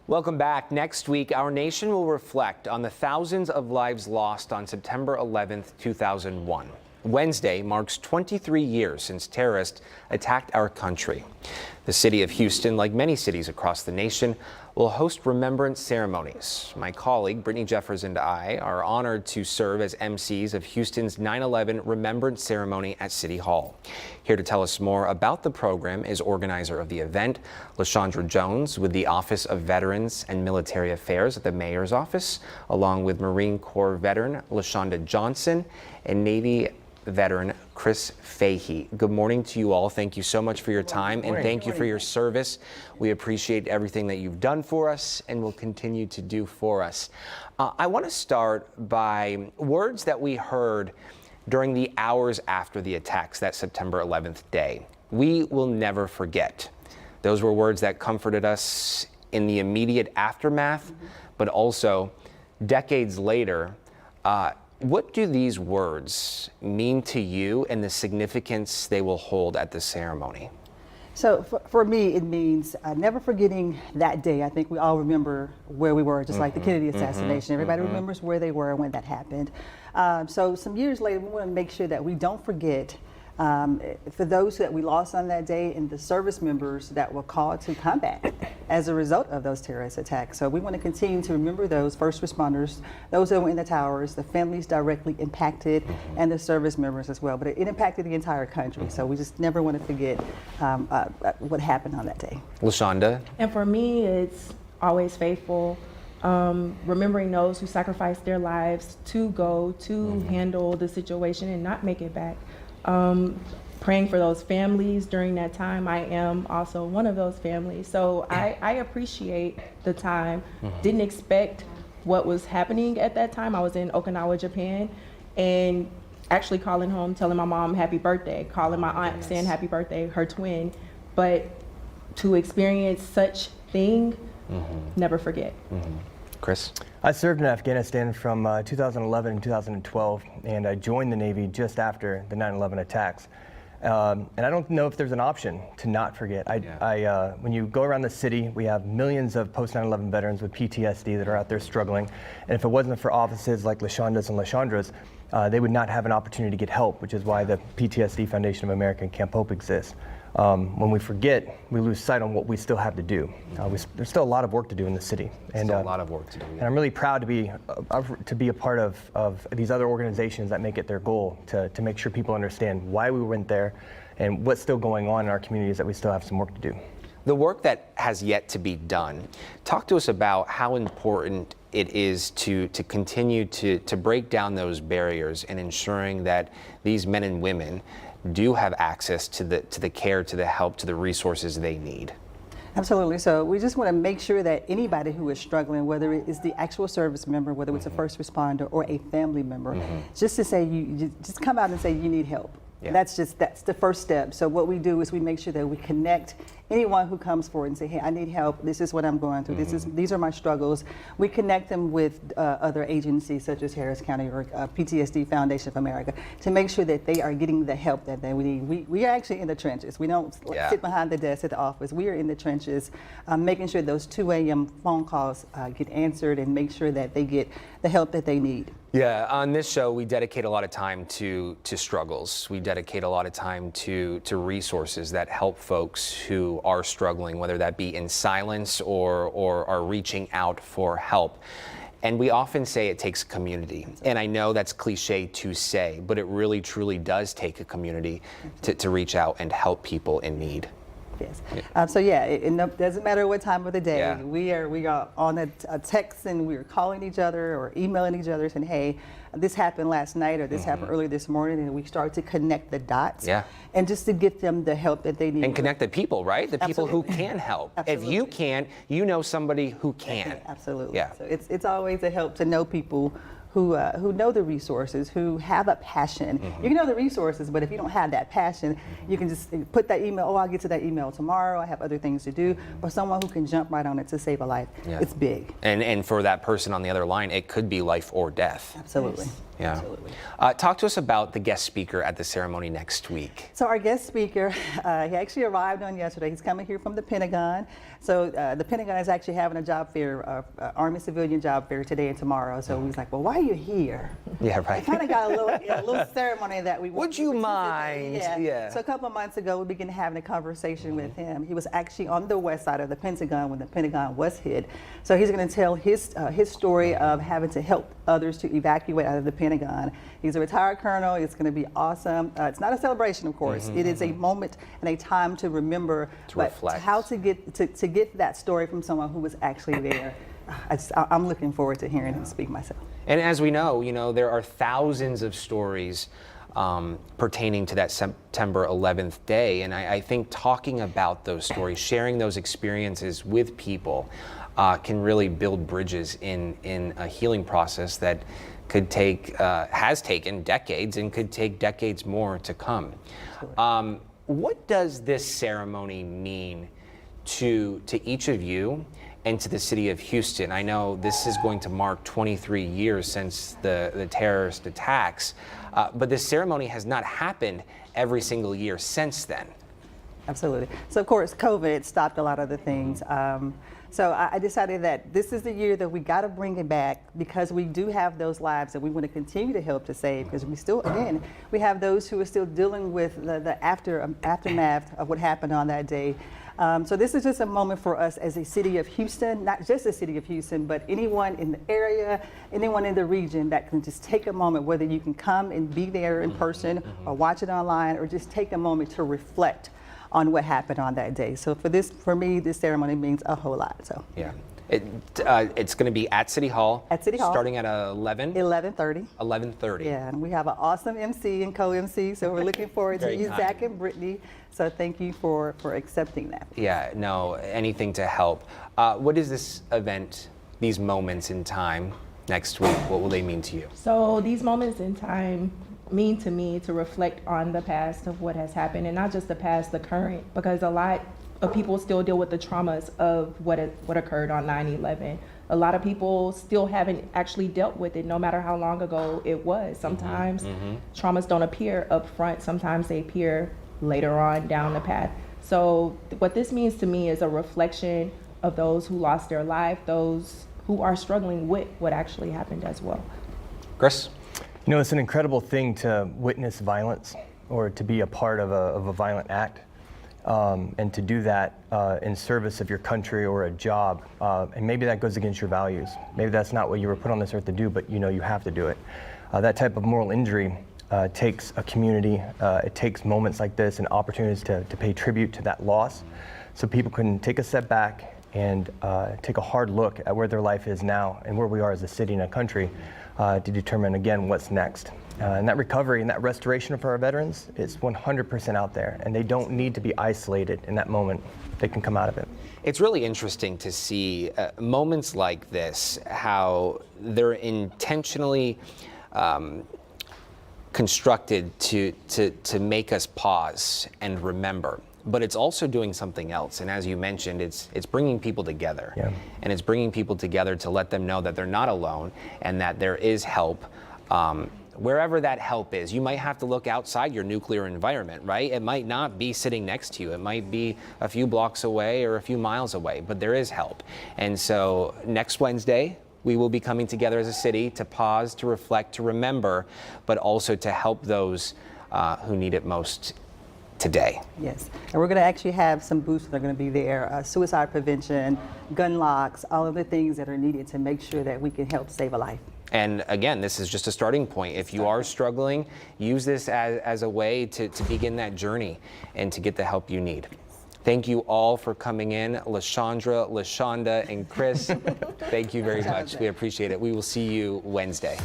Welcome back. Next week, our nation will reflect on the thousands of lives lost on September 11th, 2001. Wednesday marks 23 years since terrorists attacked our country. The city of Houston, like many cities across the nation, will host remembrance ceremonies. My colleague, Brittany Jeffers, and I are honored to serve as emcees of Houston's 9/11 Remembrance Ceremony at City Hall. Here to tell us more about the program is organizer of the event, Lashondra Jones, with the Office of Veterans and Military Affairs at the Mayor's Office, along with Marine Corps veteran Lashonda Johnson and Navy veteran Chris Fahey. Good morning to you all. Thank you so much for your time, and thank you for your service. We appreciate everything that you've done for us and will continue to do for us. I want to start by words that we heard during the hours after the attacks that September 11th day. We will never forget. Those were words that comforted us in the immediate aftermath, but also decades later. What do these words mean to you and the significance they will hold at the ceremony? So for me, it means never forgetting that day. I think we all remember where we were, just like the Kennedy assassination. Everybody remembers where they were when that happened. So some years later, we want to make sure that we don't forget for those that we lost on that day and the service members that were called to combat as a result of those terrorist attacks. So we want to continue to remember those first responders, those that were in the towers, the families directly impacted, and the service members as well. But it impacted the entire country. So we just never want to forget what happened on that day. Lashonda? And for me, it's always faithful. Remembering those who sacrificed their lives to go to handle the situation and not make it back. Praying for those families during that time. I am also one of those families. So I appreciate the time. Didn't expect what was happening at that time. I was in Okinawa, Japan, and actually calling home, telling my mom happy birthday, calling my aunt saying happy birthday, her twin. But to experience such thing, never forget. Chris? I served in Afghanistan from 2011 and 2012, and I joined the Navy just after the 9/11 attacks. And I don't know if there's an option to not forget. When you go around the city, we have millions of post-9/11 veterans with PTSD that are out there struggling. And if it wasn't for offices like Lashonda's and Lashondra's, they would not have an opportunity to get help, which is why the PTSD Foundation of America and Camp Hope exists. When we forget, we lose sight on what we still have to do. There's still a lot of work to do in the city, and a lot of work to do. And I'm really proud to be a part of these other organizations that make it their goal to make sure people understand why we went there and what's still going on in our communities, that we still have some work to do. The work that has yet to be done. Talk to us about how important it is to continue to break down those barriers and ensuring that these men and women do have access to the care, to the help, to the resources they need. Absolutely. So we just want to make sure that anybody who is struggling, whether it is the actual service member, whether it's a first responder or a family member, just to say you just come out and say you need help. Yeah. That's the first step. So what we do is we make sure that we connect anyone who comes forward and say, hey, I need help. This is what I'm going through. These are my struggles. We connect them with other agencies such as Harris County or PTSD Foundation of America to make sure that they are getting the help that they need. We are actually in the trenches. We don't sit behind the desk at the office. We are in the trenches, making sure those 2 a.m. phone calls get answered and make sure that they get the help that they need. Yeah, on this show, we dedicate a lot of time to struggles. We dedicate a lot of time to resources that help folks who are struggling, whether that be in silence or are reaching out for help. And we often say it takes a community. And I know that's cliche to say, but it really, truly does take a community to reach out and help people in need. Yes. So yeah, it doesn't matter what time of the day. Yeah. We are on a text and we are calling each other or emailing each other saying, hey, this happened last night or this happened early this morning, and we start to connect the dots. Yeah. And just to get them the help that they need. And connect the people, right? The people who can help. Absolutely. If you can't, you know somebody who can. Absolutely. Yeah. So it's always a help to know people who know the resources, who have a passion. You can know the resources, but if you don't have that passion, you can just put that email, oh, I'll get to that email tomorrow, I have other things to do, or someone who can jump right on it to save a life. Yeah. It's big. And for that person on the other line, it could be life or death. Absolutely. Yeah. Absolutely. Talk to us about the guest speaker at the ceremony next week. So our guest speaker, he actually arrived on yesterday. He's coming here from the Pentagon. So the Pentagon is actually having a job fair, Army civilian job fair today and tomorrow. So he's like, well, why are you here? Yeah, right. Kind of got a little ceremony that we Would you mind? Yeah. So a couple of months ago, we began having a conversation with him. He was actually on the west side of the Pentagon when the Pentagon was hit. So he's going to tell his story of having to help others to evacuate out of the Pentagon. He's a retired colonel. It's going to be awesome. It's not a celebration, of course. It is a moment and a time to remember, to reflect. How to get that story from someone who was actually there. I'm looking forward to hearing him speak myself. And as we know, there are thousands of stories pertaining to that September 11th day. And I think talking about those stories, sharing those experiences with people can really build bridges in a healing process that could has taken decades and could take decades more to come. What does this ceremony mean to each of you and to the city of Houston? I know this is going to mark 23 years since the terrorist attacks, but this ceremony has not happened every single year since then. Absolutely. So of course, COVID stopped a lot of the things. So I decided that this is the year that we got to bring it back, because we do have those lives that we want to continue to help to save, because we still, again, we have those who are still dealing with the aftermath of what happened on that day. So this is just a moment for us as a city of Houston, not just the city of Houston, but anyone in the area, anyone in the region that can just take a moment, whether you can come and be there in person or watch it online, or just take a moment to reflect on what happened on that day. So for me, this ceremony means a whole lot. So yeah, it's going to be at City Hall. At City Hall, starting at 11:30. 11:30. Yeah, and we have an awesome MC and co-MC, so we're looking forward to you, Zach and Brittany. So thank you for accepting that. Yeah, no, anything to help. What is this event, these moments in time next week? What will they mean to you? So these moments in time mean to me to reflect on the past of what has happened, and not just the past, the current, because a lot of people still deal with the traumas of what occurred on 9/11. A lot of people still haven't actually dealt with it, no matter how long ago it was. Sometimes traumas don't appear up front, sometimes they appear later on down the path. So what this means to me is a reflection of those who lost their life, those who are struggling with what actually happened as well. Chris? It's an incredible thing to witness violence or to be a part of a violent act, and to do that in service of your country or a job. And maybe that goes against your values. Maybe that's not what you were put on this earth to do, but you have to do it. That type of moral injury takes a community. It takes moments like this and opportunities to pay tribute to that loss, so people can take a step back and take a hard look at where their life is now and where we are as a city and a country, to determine again what's next. And that recovery and that restoration for our veterans is 100% out there, and they don't need to be isolated in that moment. They can come out of it. It's really interesting to see moments like this, how they're intentionally constructed to make us pause and remember. But it's also doing something else. And as you mentioned, it's bringing people together. Yeah. And it's bringing people together to let them know that they're not alone and that there is help. Wherever that help is, you might have to look outside your nuclear environment, right? It might not be sitting next to you. It might be a few blocks away or a few miles away, but there is help. And so next Wednesday, we will be coming together as a city to pause, to reflect, to remember, but also to help those who need it most today. Yes, and we're going to actually have some booths that are going to be there, suicide prevention, gun locks, all of the things that are needed to make sure that we can help save a life. And again, this is just a starting point. If you are struggling, use this as a way to begin that journey and to get the help you need. Thank you all for coming in. Lashondra, Lashonda, and Chris, thank you very much. We appreciate it. We will see you Wednesday.